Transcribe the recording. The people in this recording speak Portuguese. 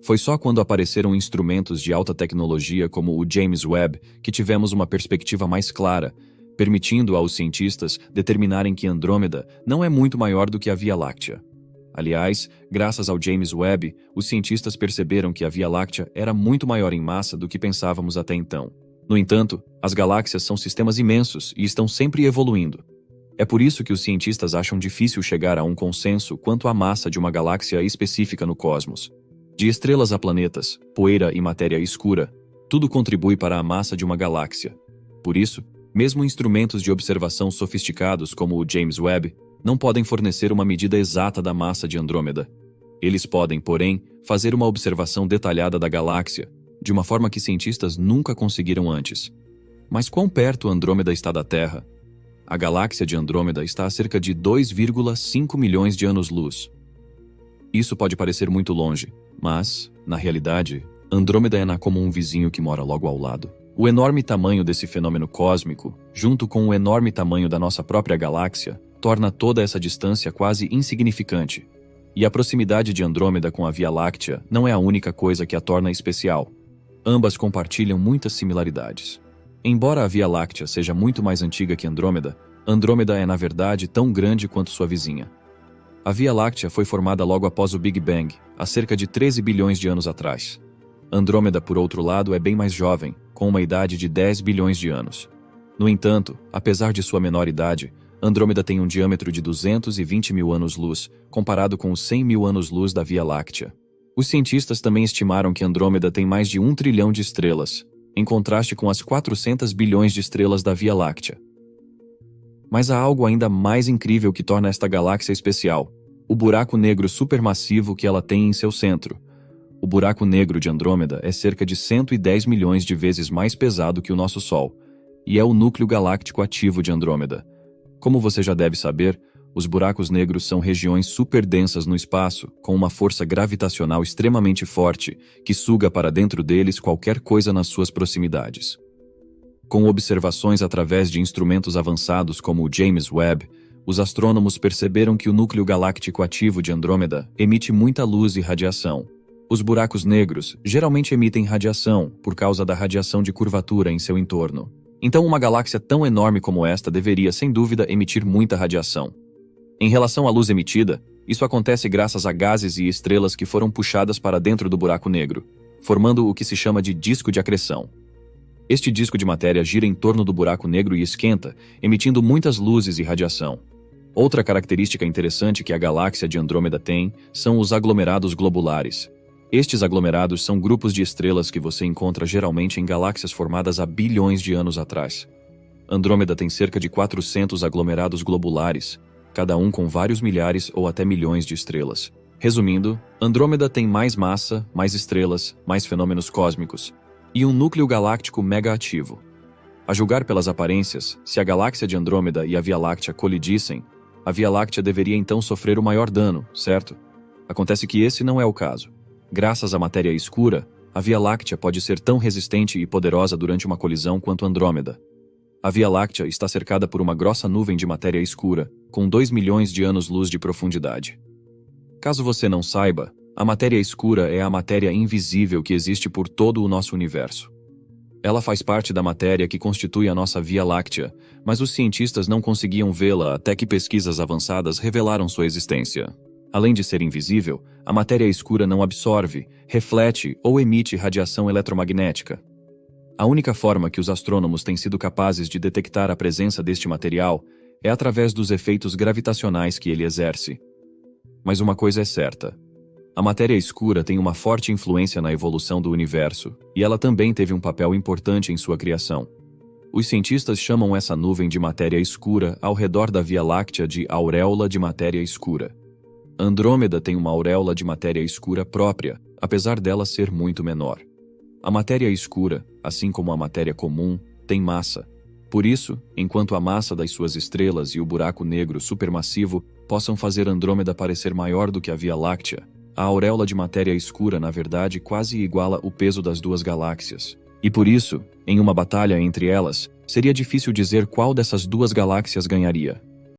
Foi só quando apareceram instrumentos de alta tecnologia como o James Webb que tivemos uma perspectiva mais clara, permitindo aos cientistas determinarem que Andrômeda não é muito maior do que a Via Láctea. Aliás, graças ao James Webb, os cientistas perceberam que a Via Láctea era muito maior em massa do que pensávamos até então. No entanto, as galáxias são sistemas imensos e estão sempre evoluindo. É por isso que os cientistas acham difícil chegar a um consenso quanto à massa de uma galáxia específica no cosmos. De estrelas a planetas, poeira e matéria escura, tudo contribui para a massa de uma galáxia. Por isso, mesmo instrumentos de observação sofisticados como o James Webb não podem fornecer uma medida exata da massa de Andrômeda. Eles podem, porém, fazer uma observação detalhada da galáxia, de uma forma que cientistas nunca conseguiram antes. Mas quão perto Andrômeda está da Terra? A galáxia de Andrômeda está a cerca de 2,5 milhões de anos-luz. Isso pode parecer muito longe, mas, na realidade, Andrômeda é como um vizinho que mora logo ao lado. O enorme tamanho desse fenômeno cósmico, junto com o enorme tamanho da nossa própria galáxia, torna toda essa distância quase insignificante. E a proximidade de Andrômeda com a Via Láctea não é a única coisa que a torna especial. Ambas compartilham muitas similaridades. Embora a Via Láctea seja muito mais antiga que Andrômeda, Andrômeda é na verdade tão grande quanto sua vizinha. A Via Láctea foi formada logo após o Big Bang, há cerca de 13 bilhões de anos atrás. Andrômeda, por outro lado, é bem mais jovem, com uma idade de 10 bilhões de anos. No entanto, apesar de sua menor idade, Andrômeda tem um diâmetro de 220 mil anos-luz, comparado com os 100 mil anos-luz da Via Láctea. Os cientistas também estimaram que Andrômeda tem mais de 1 trilhão de estrelas, em contraste com as 400 bilhões de estrelas da Via Láctea. Mas há algo ainda mais incrível que torna esta galáxia especial: o buraco negro supermassivo que ela tem em seu centro. O buraco negro de Andrômeda é cerca de 110 milhões de vezes mais pesado que o nosso Sol, e é o núcleo galáctico ativo de Andrômeda. Como você já deve saber, os buracos negros são regiões superdensas no espaço, com uma força gravitacional extremamente forte, que suga para dentro deles qualquer coisa nas suas proximidades. Com observações através de instrumentos avançados como o James Webb, os astrônomos perceberam que o núcleo galáctico ativo de Andrômeda emite muita luz e radiação. Os buracos negros geralmente emitem radiação por causa da radiação de curvatura em seu entorno. Então, uma galáxia tão enorme como esta deveria, sem dúvida, emitir muita radiação. Em relação à luz emitida, isso acontece graças a gases e estrelas que foram puxadas para dentro do buraco negro, formando o que se chama de disco de acreção. Este disco de matéria gira em torno do buraco negro e esquenta, emitindo muitas luzes e radiação. Outra característica interessante que a galáxia de Andrômeda tem são os aglomerados globulares. Estes aglomerados são grupos de estrelas que você encontra geralmente em galáxias formadas há bilhões de anos atrás. Andrômeda tem cerca de 400 aglomerados globulares, cada um com vários milhares ou até milhões de estrelas. Resumindo, Andrômeda tem mais massa, mais estrelas, mais fenômenos cósmicos, e um núcleo galáctico mega ativo. A julgar pelas aparências, se a galáxia de Andrômeda e a Via Láctea colidissem, a Via Láctea deveria então sofrer o maior dano, certo? Acontece que esse não é o caso. Graças à matéria escura, a Via Láctea pode ser tão resistente e poderosa durante uma colisão quanto Andrômeda. A Via Láctea está cercada por uma grossa nuvem de matéria escura, com 2 milhões de anos-luz de profundidade. Caso você não saiba, a matéria escura é a matéria invisível que existe por todo o nosso universo. Ela faz parte da matéria que constitui a nossa Via Láctea, mas os cientistas não conseguiam vê-la até que pesquisas avançadas revelaram sua existência. Além de ser invisível, a matéria escura não absorve, reflete ou emite radiação eletromagnética. A única forma que os astrônomos têm sido capazes de detectar a presença deste material é através dos efeitos gravitacionais que ele exerce. Mas uma coisa é certa: a matéria escura tem uma forte influência na evolução do universo, e ela também teve um papel importante em sua criação. Os cientistas chamam essa nuvem de matéria escura ao redor da Via Láctea de auréola de matéria escura. Andrômeda tem uma auréola de matéria escura própria, apesar dela ser muito menor. A matéria escura, assim como a matéria comum, tem massa. Por isso, enquanto a massa das suas estrelas e o buraco negro supermassivo possam fazer Andrômeda parecer maior do que a Via Láctea, a auréola de matéria escura, na verdade, quase iguala o peso das duas galáxias. E por isso, em uma batalha entre elas, seria difícil dizer qual dessas duas galáxias ganharia.